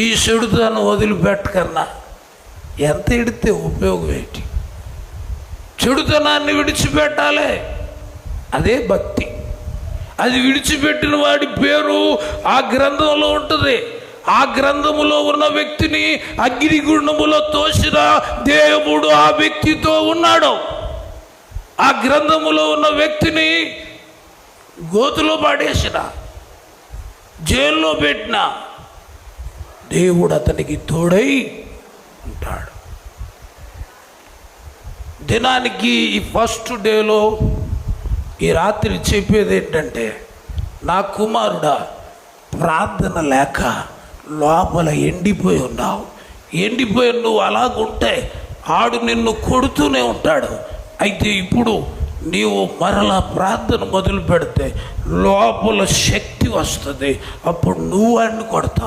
ఈ చెడుతనం వదిలిపెట్టకన్నా ఎంత ఎడితే ఉపయోగం ఏంటి? చెడుతనాన్ని విడిచిపెట్టాలి, అదే భక్తి. అది విడిచిపెట్టిన వాడి పేరు ఆ గ్రంథంలో ఉంటుంది. ఆ గ్రంథములో ఉన్న వ్యక్తిని అగ్నిగుండములో తోసిన దేవుడు ఆ వ్యక్తితో ఉన్నాడు. ఆ గ్రంథములో ఉన్న వ్యక్తిని గోతులో పడేసిన, జైల్లో పెట్టిన దేవుడు అతనికి తోడై ఉంటాడు. దినానికి ఈ ఫస్ట్ డేలో ఈ రాత్రి చెప్పేది ఏంటంటే, నా కుమారుడా, ప్రార్థన లేక లోపల ఎండిపోయి ఉన్నావు. ఎండిపోయి నువ్వు అలాగుంటే ఆడు నిన్ను కొడుతూనే ఉంటాడు. అయితే ఇప్పుడు నీవు మరలా ప్రార్థన మొదలు పెడితే లోపల శక్తి వస్తుంది. అప్పుడు నువ్వు వాడిని కొడతావు.